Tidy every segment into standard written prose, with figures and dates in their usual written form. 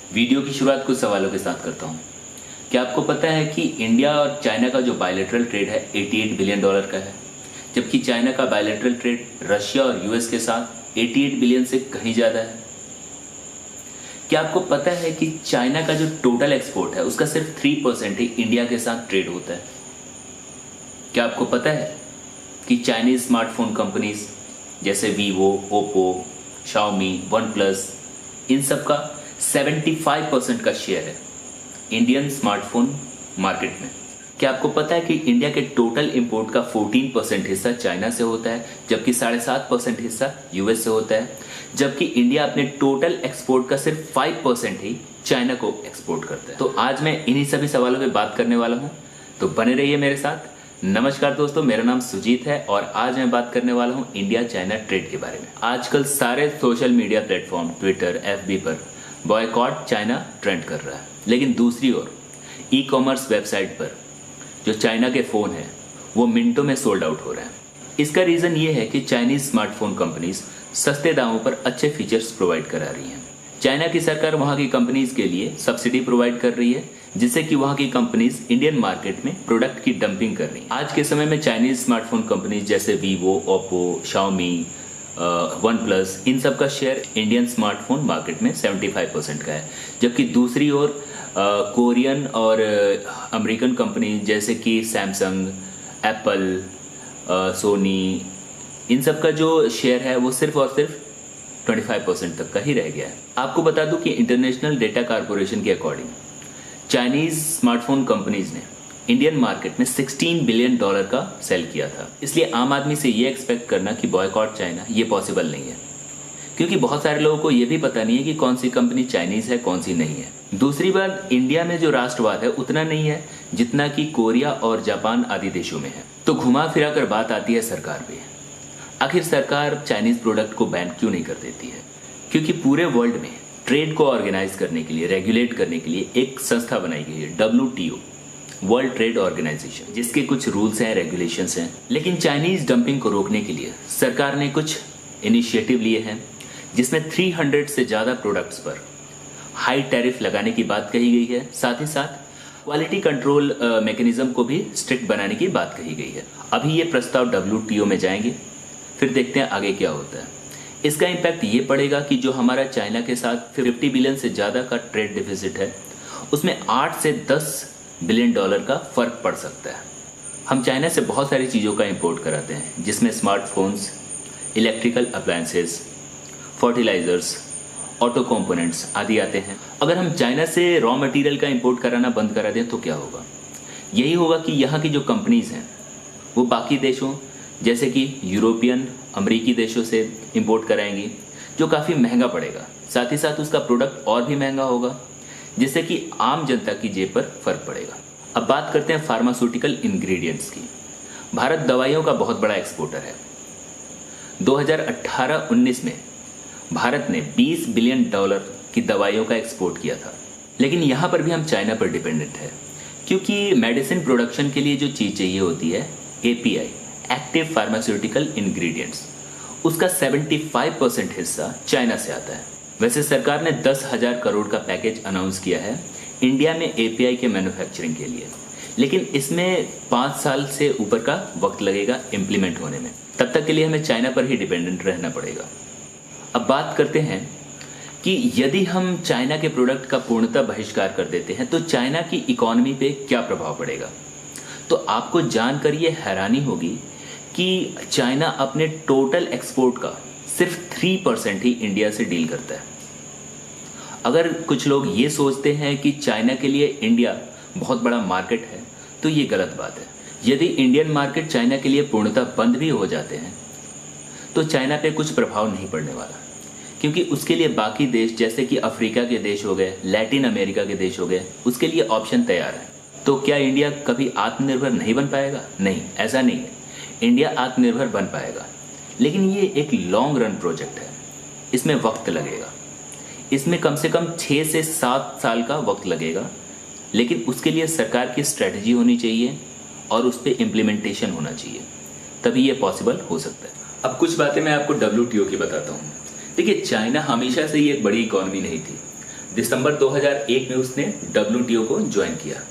Video की शुरुआत कुछ सवालों के साथ करता हूँ। क्या आपको पता है कि इंडिया और चाइना का जो बायलैटरल ट्रेड है 88 बिलियन डॉलर का है, जबकि चाइना का बायलैटरल ट्रेड रशिया और यूएस के साथ 88 बिलियन से कहीं ज़्यादा है। क्या आपको पता है कि चाइना का जो टोटल एक्सपोर्ट है उसका सिर्फ 3% ही इंडिया के साथ ट्रेड होता है। क्या आपको पता है कि चाइनीज स्मार्टफोन कंपनीज जैसे Vivo, Oppo, Xiaomi, OnePlus, इन सब का 75% का शेयर है इंडियन स्मार्टफोन मार्केट में। क्या आपको पता है कि इंडिया के टोटल इंपोर्ट का 14% हिस्सा चाइना से होता है, जबकि 7.5% हिस्सा यूएस से होता है, जबकि इंडिया अपने टोटल एक्सपोर्ट का सिर्फ 5% ही चाइना को एक्सपोर्ट करता है। तो आज मैं इन्हीं सभी सवालों पे बात करने वाला हूँ, तो बने रहिए मेरे साथ। नमस्कार दोस्तों, मेरा नाम सुजीत है और आज मैं बात करने वाला हूँ इंडिया चाइना ट्रेड के बारे में। आजकल सारे social media platform Twitter, FB पर बॉयकॉट चाइना ट्रेंड कर रहा है, लेकिन दूसरी ओर ई कॉमर्स वेबसाइट पर जो चाइना के फ़ोन हैं वो मिनटों में सोल्ड आउट हो रहे हैं। इसका रीज़न ये है कि चाइनीज़ स्मार्टफोन कंपनीज सस्ते दामों पर अच्छे फीचर्स प्रोवाइड करा रही हैं। चाइना की सरकार वहाँ की कंपनीज के लिए सब्सिडी प्रोवाइड कर रही है, जिससे कि वहाँ की कंपनीज इंडियन मार्केट में प्रोडक्ट की डंपिंग कर रही हैं। आज के समय में चाइनीज़ स्मार्टफोन कंपनीज जैसे Vivo, Oppo, Xiaomi, OnePlus, इन सब का शेयर इंडियन स्मार्टफोन मार्केट में 75% का है, जबकि दूसरी ओर कोरियन और अमेरिकन कंपनी जैसे कि सैमसंग, एप्पल, सोनी, इन सब का जो शेयर है वो सिर्फ और सिर्फ 25% तक का ही रह गया है। आपको बता दूं कि इंटरनेशनल डेटा कॉर्पोरेशन के अकॉर्डिंग चाइनीज स्मार्टफोन कंपनीज ने इंडियन मार्केट में 16 बिलियन डॉलर का सेल किया था। इसलिए आम आदमी से ये एक्सपेक्ट करना कि बॉयकॉट चाइना ये पॉसिबल नहीं है, क्योंकि बहुत सारे लोगों को ये भी पता नहीं है कि कौन सी कंपनी चाइनीज है, कौन सी नहीं है। दूसरी बात, इंडिया में जो राष्ट्रवाद है उतना नहीं है जितना कि कोरिया और जापान आदि देशों में है। तो घुमा फिरा कर बात आती है सरकार पे। आखिर सरकार चाइनीज प्रोडक्ट को बैन क्यों नहीं कर देती है? क्योंकि पूरे वर्ल्ड में ट्रेड को ऑर्गेनाइज करने के लिए, रेगुलेट करने के लिए एक संस्था बनाई गई है, WTO, वर्ल्ड ट्रेड ऑर्गेनाइजेशन, जिसके कुछ रूल्स हैं, रेगुलेशंस हैं। लेकिन चाइनीज डंपिंग को रोकने के लिए सरकार ने कुछ इनिशिएटिव लिए हैं, जिसमें 300 से ज़्यादा प्रोडक्ट्स पर हाई टैरिफ लगाने की बात कही गई है। साथ ही साथ क्वालिटी कंट्रोल मैकेनिज्म को भी स्ट्रिक्ट बनाने की बात कही गई है। अभी ये प्रस्ताव WTO में जाएंगे, फिर देखते हैं आगे क्या होता है। इसका इम्पैक्ट ये पड़ेगा कि जो हमारा चाइना के साथ 50 बिलियन से ज़्यादा का ट्रेड डिफिसिट है, उसमें 8 से 10 बिलियन डॉलर का फ़र्क पड़ सकता है। हम चाइना से बहुत सारी चीज़ों का इंपोर्ट कराते हैं, जिसमें smartphones, electrical appliances, fertilisers, auto components आदि आते हैं। अगर हम चाइना से रॉ मटेरियल का इंपोर्ट कराना बंद करा दें तो क्या होगा? यही होगा कि यहाँ की जो कंपनीज हैं वो बाकी देशों जैसे कि यूरोपियन, अमेरिकी देशों से इंपोर्ट कराएंगी, जो काफ़ी महंगा पड़ेगा। साथ ही साथ उसका प्रोडक्ट और भी महंगा होगा, जिससे कि आम जनता की जेब पर फर्क पड़ेगा। अब बात करते हैं फार्मास्यूटिकल इंग्रेडिएंट्स की। भारत दवाइयों का बहुत बड़ा एक्सपोर्टर है। 2018-19 में भारत ने 20 बिलियन डॉलर की दवाइयों का एक्सपोर्ट किया था। लेकिन यहाँ पर भी हम चाइना पर डिपेंडेंट है, क्योंकि मेडिसिन प्रोडक्शन के लिए जो चीज़ चाहिए होती है, API, एक्टिव फार्मास्यूटिकल इंग्रेडिएंट्स, उसका 75% हिस्सा चाइना से आता है। वैसे सरकार ने 10,000 करोड़ का पैकेज अनाउंस किया है इंडिया में API के मैन्युफैक्चरिंग के लिए, लेकिन इसमें 5 साल से ऊपर का वक्त लगेगा इम्प्लीमेंट होने में। तब तक के लिए हमें चाइना पर ही डिपेंडेंट रहना पड़ेगा। अब बात करते हैं कि यदि हम चाइना के प्रोडक्ट का पूर्णतः बहिष्कार कर देते हैं तो चाइना की इकोनॉमी पे क्या प्रभाव पड़ेगा। तो आपको जानकर ये हैरानी होगी कि चाइना अपने टोटल एक्सपोर्ट का सिर्फ 3% ही इंडिया से डील करता है। अगर कुछ लोग ये सोचते हैं कि चाइना के लिए इंडिया बहुत बड़ा मार्केट है, तो ये गलत बात है। यदि इंडियन मार्केट चाइना के लिए पूर्णतः बंद भी हो जाते हैं तो चाइना पे कुछ प्रभाव नहीं पड़ने वाला, क्योंकि उसके लिए बाकी देश जैसे कि अफ्रीका के देश हो गए, लैटिन अमेरिका के देश हो गए, उसके लिए ऑप्शन तैयार है। तो क्या इंडिया कभी आत्मनिर्भर नहीं बन पाएगा? नहीं, ऐसा नहीं है। इंडिया आत्मनिर्भर बन पाएगा, लेकिन ये एक लॉन्ग रन प्रोजेक्ट है। इसमें वक्त लगेगा, इसमें कम से कम 6 से 7 साल का वक्त लगेगा, लेकिन उसके लिए सरकार की स्ट्रेटजी होनी चाहिए और उस पर इम्प्लीमेंटेशन होना चाहिए, तभी ये पॉसिबल हो सकता है। अब कुछ बातें मैं आपको WTO की बताता हूँ। देखिए, चाइना हमेशा से ही एक बड़ी इकोनॉमी नहीं थी। दिसंबर 2001 में उसने WTO को ज्वाइन किया।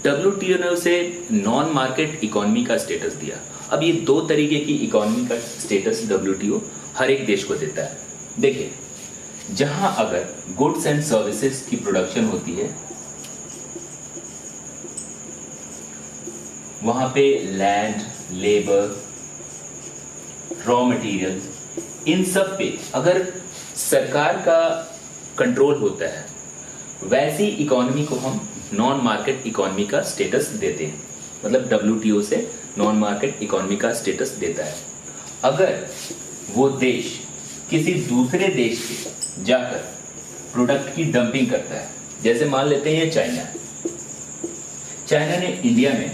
WTO ने उसे नॉन मार्केट इकोनॉमी का स्टेटस दिया। अब ये दो तरीके की इकोनॉमी का स्टेटस WTO हर एक देश को देता है। देखिए, जहां अगर गुड्स एंड सर्विसेज की प्रोडक्शन होती है, वहां पे लैंड, लेबर, रॉ मटेरियल, इन सब पे अगर सरकार का कंट्रोल होता है, वैसी इकोनॉमी को हम नॉन मार्केट इकोनॉमी का स्टेटस देते हैं। मतलब WTO से नॉन मार्केट इकोनॉमी का स्टेटस देता है। अगर वो देश किसी दूसरे देश के जाकर प्रोडक्ट की डंपिंग करता है, जैसे मान लेते हैं ये चाइना ने इंडिया में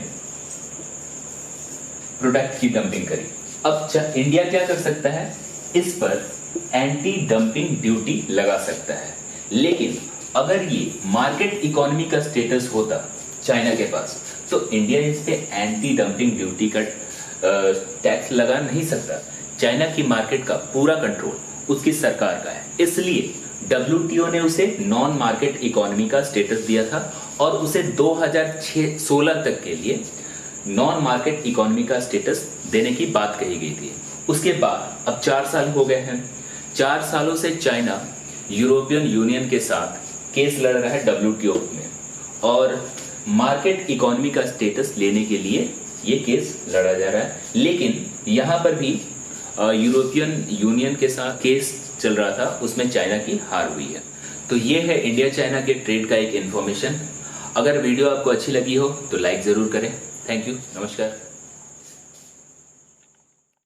प्रोडक्ट की डंपिंग करी। अब इंडिया क्या कर सकता है, इस पर एंटी डंपिंग ड्यूटी लगा सकता है। लेकिन अगर ये मार्केट इकोनॉमी का स्टेटस होता चाइना के पास, तो इंडिया इस पे एंटी डंपिंग ड्यूटी का टैक्स लगा नहीं सकता। चाइना की मार्केट का पूरा कंट्रोल उसकी सरकार का है, इसलिए WTO ने उसे नॉन मार्केट इकोनॉमी का स्टेटस दिया था और उसे 2016 तक के लिए नॉन मार्केट इकोनॉमी का स्टेटस देने की बात कही गई थी। उसके बाद अब 4 साल हो गए हैं। 4 सालों से चाइना यूरोपियन यूनियन के साथ केस लड़ रहा है WTO में, और मार्केट इकोनॉमी का स्टेटस लेने के लिए ये केस लड़ा जा रहा है। लेकिन यहाँ पर भी यूरोपियन यूनियन के साथ केस चल रहा था, उसमें चाइना की हार हुई है। तो ये है इंडिया चाइना के ट्रेड का एक इन्फॉर्मेशन। अगर वीडियो आपको अच्छी लगी हो तो लाइक जरूर करें। थैंक यू, नमस्कार।